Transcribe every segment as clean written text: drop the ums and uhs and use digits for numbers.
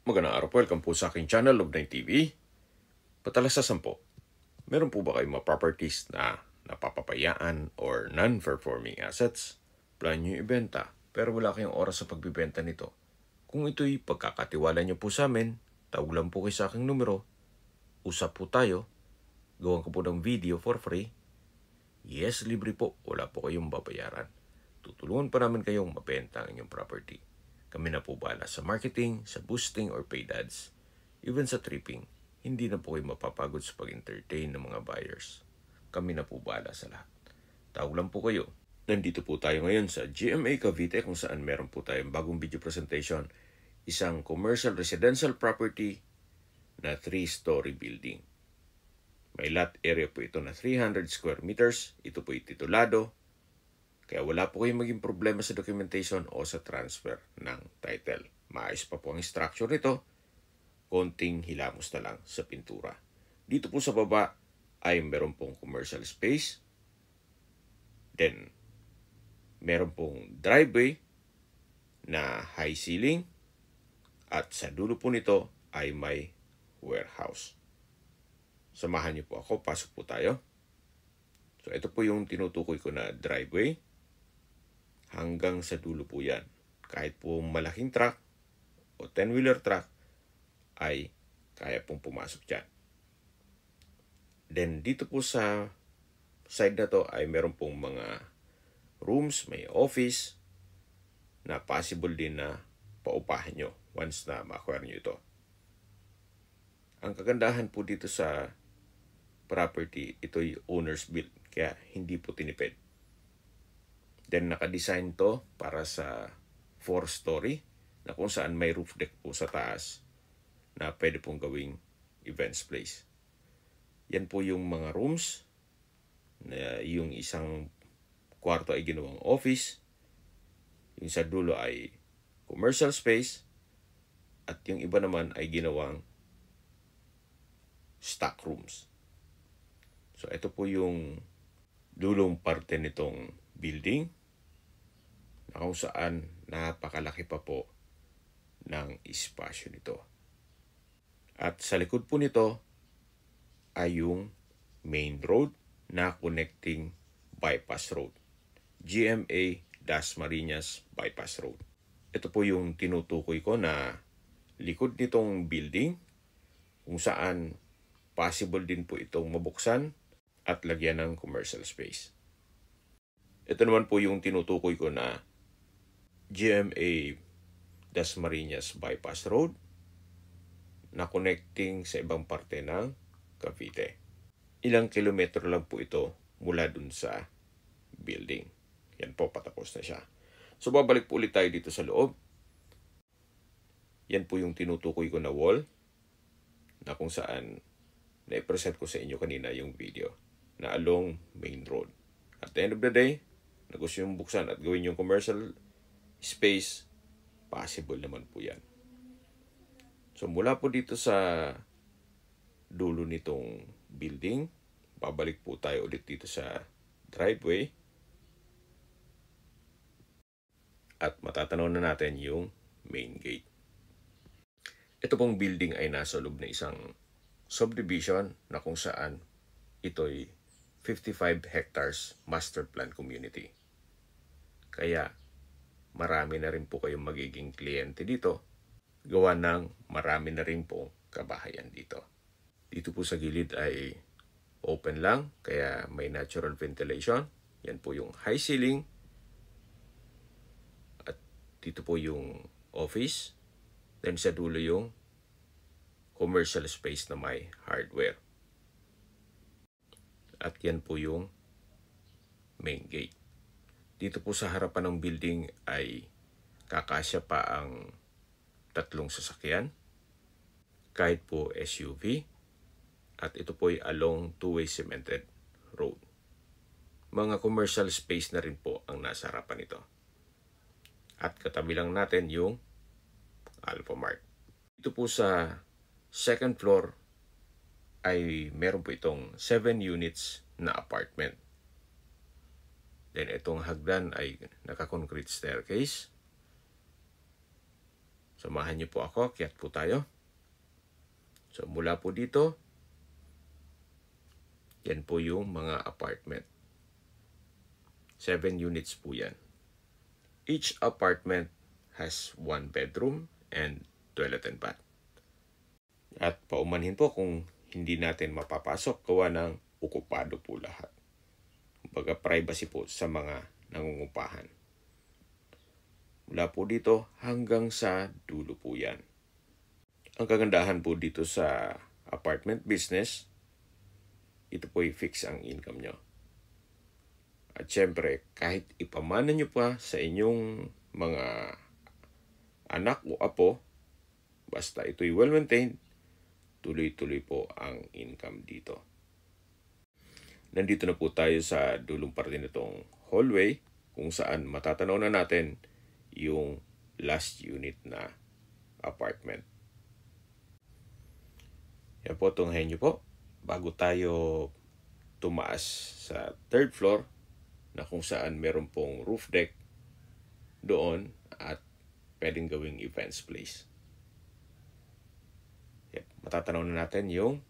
Magandang araw po, welcome po sa aking channel, Love9 TV. Patalasasan po, meron po ba kayong mga properties na napapapayaan or non-performing assets? Plan nyo ibenta, pero wala kayong oras sa pagbibenta nito. Kung ito'y pagkakatiwala nyo po sa amin, tawag lang po kayo sa aking numero, usap po tayo, gawan ko po ng video for free. Yes, libre po, wala po kayong babayaran. Tutulungan pa namin kayong mabenta ang inyong property. Kami na po bahala sa marketing, sa boosting or paid ads. Even sa tripping, hindi na po kayo mapapagod sa pag-entertain ng mga buyers. Kami na po bahala sa lahat. Tawag lang po kayo. Nandito po tayo ngayon sa GMA Cavite kung saan meron po tayong bagong video presentation. Isang commercial residential property na 3-story building. May lot area po ito na 300 square meters. Ito po titulado. Kaya wala po kayong maging problema sa documentation o sa transfer ng title. Maayos pa po ang structure nito. Konting hilamos na lang sa pintura. Dito po sa baba ay meron pong commercial space. Then, meron pong driveway na high ceiling. At sa dulo po nito ay may warehouse. Samahan niyo po ako. Pasok po tayo. So, ito po yung tinutukoy ko na driveway. Hanggang sa dulo po yan. Kahit po malaking truck o 10-wheeler truck ay kaya pong pumasok dyan. Then dito po sa side na to ay meron pong mga rooms, may office na possible din na paupahan nyo once na ma-acquire nyo ito. Ang kagandahan po dito sa property, ito'y owner's built kaya hindi po tinipid. Then naka-design to para sa 4-story na kung saan may roof deck po sa taas na pwede pong gawing events place. Yan po yung mga rooms na yung isang kwarto ay ginawang office, yung sa dulo ay commercial space, at yung iba naman ay ginawang stock rooms. So ito po yung dulong parte nitong building na kung saan napakalaki pa po ng espasyo nito. At sa likod po nito ay yung main road na connecting bypass road. GMA Dasmariñas Bypass Road. Ito po yung tinutukoy ko na likod nitong building kung saan possible din po itong mabuksan at lagyan ng commercial space. Ito naman po yung tinutukoy ko na GMA Dasmariñas Bypass Road na connecting sa ibang parte ng Cavite. Ilang kilometro lang po ito mula dun sa building. Yan po, patapos na siya. So babalik po ulit tayo dito sa loob. Yan po yung tinutukoy ko na wall na kung saan na-present ko sa inyo kanina yung video na along main road. At the end of the day, na gusto yung buksan at gawin yung commercial space, possible naman po yan. So mula po dito sa dulo nitong building, babalik po tayo ulit dito sa driveway. At matatanaw na natin yung main gate. Ito pong building ay nasa loob na isang subdivision na kung saan ito'y 55 hectares master plan community. Kaya marami na rin po kayong magiging kliyente dito. Gawa ng marami na rin po kabahayan dito. Dito po sa gilid ay open lang, kaya may natural ventilation. Yan po yung high ceiling. At dito po yung office. Then sa dulo yung commercial space na may hardware. At yan po yung main gate. Dito po sa harapan ng building ay kakasya pa ang 3 sasakyan. Kahit po SUV. At ito po ay along 2-way cemented road. Mga commercial space na rin po ang nasa harapan nito. At katabi lang natin yung Alphamart. Dito po sa second floor ay meron po itong 7 units na apartment. Then itong hagdan ay naka-concrete staircase. Samahan niyo po ako, akyat po tayo. So mula po dito, yan po yung mga apartment. 7 units po yan. Each apartment has 1 bedroom and toilet and bath. At paumanhin po kung hindi natin mapapasok gawa ng okupado po lahat. Kumbaga privacy po sa mga nangungupahan. Mula po dito hanggang sa dulo po yan. Ang kagandahan po dito sa apartment business, ito po i-fix ang income nyo. At syempre, kahit ipamana nyo pa sa inyong mga anak o apo, basta ito'y well-maintained, tuloy-tuloy po ang income dito. Nandito na po tayo sa dulong parte nitong hallway kung saan matatanaw na natin yung last unit na apartment. Yan po, tunghayin nyo po. Bago tayo tumaas sa 3rd floor na kung saan meron pong roof deck doon at pwedeng gawing events place. Yan, matatanaw na natin yung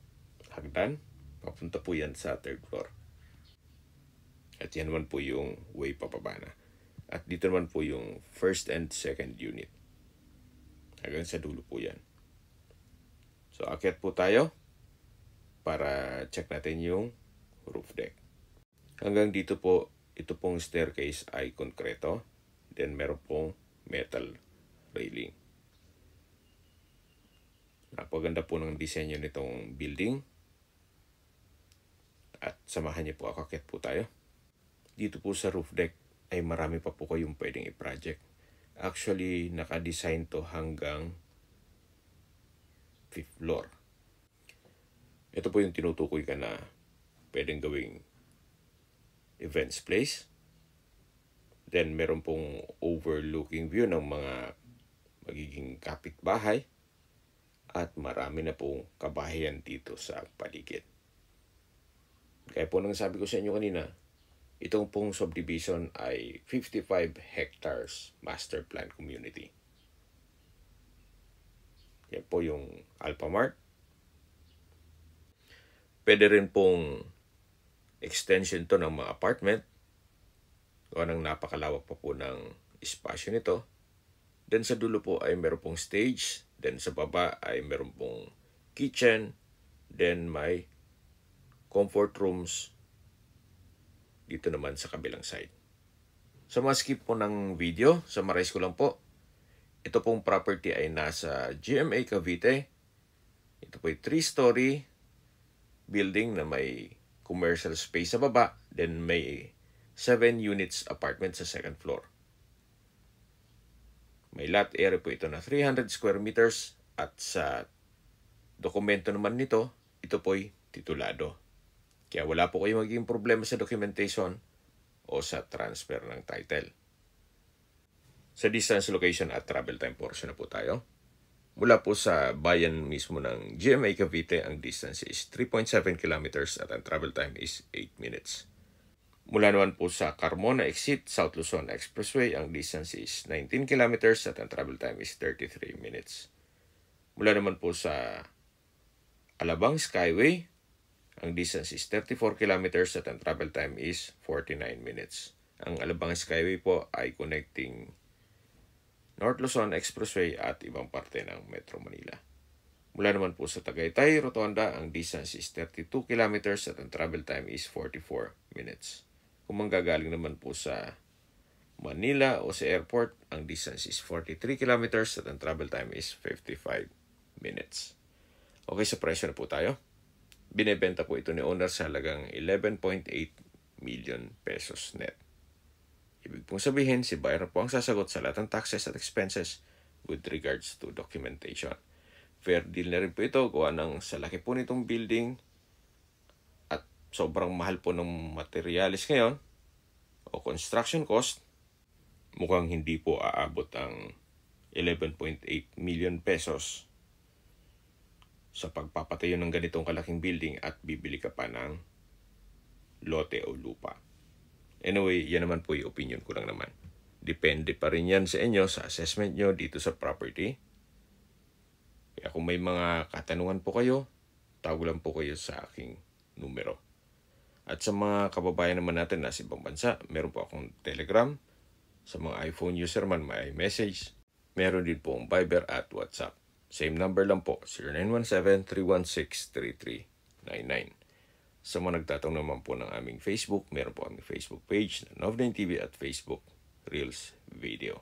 hagdan. Papunta po yan sa 3rd floor. At yan naman po yung way papaba na. At dito naman po yung 1st and 2nd unit. Hanggang sa dulo po yan. So, akyat po tayo para check natin yung roof deck. Hanggang dito po, ito pong staircase ay konkreto. Then meron pong metal railing. Napaganda po ng disenyo nitong building. At samahan niyo po ako, akyat po tayo. Dito po sa roof deck ay marami pa po kayong pwedeng i-project. Actually, naka-design to hanggang 5th floor. Ito po yung tinutukoy ka na pwedeng gawing events place. Then, meron pong overlooking view ng mga magiging kapitbahay. At marami na pong kabahayan dito sa paligid. Kaya po nang sabi ko sa inyo kanina, itong pong subdivision ay 55 hectares master plan community. Yan po yung Alphamart. Pwede rin pong extension to ng mga apartment. Gawa ng napakalawak pa po ng espasyo nito. Then sa dulo po ay meron pong stage. Then sa baba ay meron pong kitchen. Then may comfort rooms dito naman sa kabilang side. Sa mga skip po ng video, summarize ko lang po. Ito pong property ay nasa GMA Cavite. Ito po ay 3-story building na may commercial space sa baba. Then may 7 units apartment sa 2nd floor. May lot area po ito na 300 square meters. At sa dokumento naman nito, ito po ay titulado. Kaya wala po kayong magiging problema sa documentation o sa transfer ng title. Sa distance, location at travel time portion na po tayo. Mula po sa bayan mismo ng GMA Cavite, ang distance is 3.7 kilometers at ang travel time is 8 minutes. Mula naman po sa Carmona Exit, South Luzon Expressway, ang distance is 19 kilometers at ang travel time is 33 minutes. Mula naman po sa Alabang Skyway, ang distance is 34 kilometers at ang travel time is 49 minutes. Ang Alabang Skyway po ay connecting North Luzon Expressway at ibang parte ng Metro Manila. Mula naman po sa Tagaytay, Rotonda, ang distance is 32 kilometers at ang travel time is 44 minutes. Kung manggagaling naman po sa Manila o sa airport, ang distance is 43 kilometers at ang travel time is 55 minutes. Okay, sa presyo na po tayo. Binebenta po ito ni owner sa halagang 11.8 million pesos net. Ibig pong sabihin, si buyer po ang sasagot sa lahat ng taxes at expenses with regards to documentation. Fair deal na rin po ito, gawa ng sa laki po nitong building at sobrang mahal po ng materialis ngayon o construction cost, mukhang hindi po aabot ang 11.8 million pesos sa pagpapatayo ng ganitong kalaking building at bibili ka pa ng lote o lupa. Anyway, yan naman po yung opinion ko lang naman. Depende pa rin yan sa inyo, sa assessment nyo dito sa property. Kaya kung may mga katanungan po kayo, tawag lang po kayo sa aking numero. At sa mga kababayan naman natin na sa ibang bansa, meron po akong Telegram. Sa mga iPhone user man, may iMessage. Meron din po ang Viber at WhatsApp. Same number lang po, 0917-316-3399. Sa mga nagtatanong naman po ng aming Facebook, meron po aming Facebook page na Nov9 TV at Facebook Reels Video.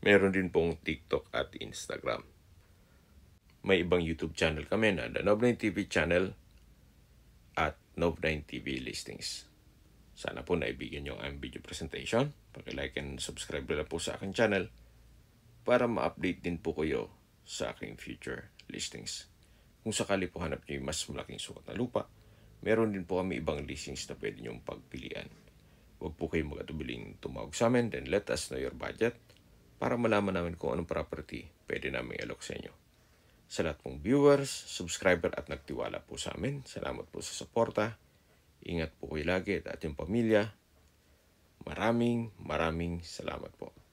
Meron din pong TikTok at Instagram. May ibang YouTube channel kami na The Nov9 TV channel at Nov9 TV Listings. Sana po naibigyan nyo ang video presentation. Paki-like and subscribe na po sa aking channel para ma-update din po kayo sa aking future listings. Kung sakali po hanap nyo yung mas malaking sukat na lupa, meron din po kami ibang listings na pwede nyong pagpilian. Huwag po kayong mag-atubiling tumawag sa amin, then let us know your budget para malaman namin kung anong property pwede namin i-alok sa inyo. Sa lahat pong viewers, subscriber at nagtiwala po sa amin, salamat po sa suporta. Ingat po kayo lagi at ating pamilya. Maraming salamat po.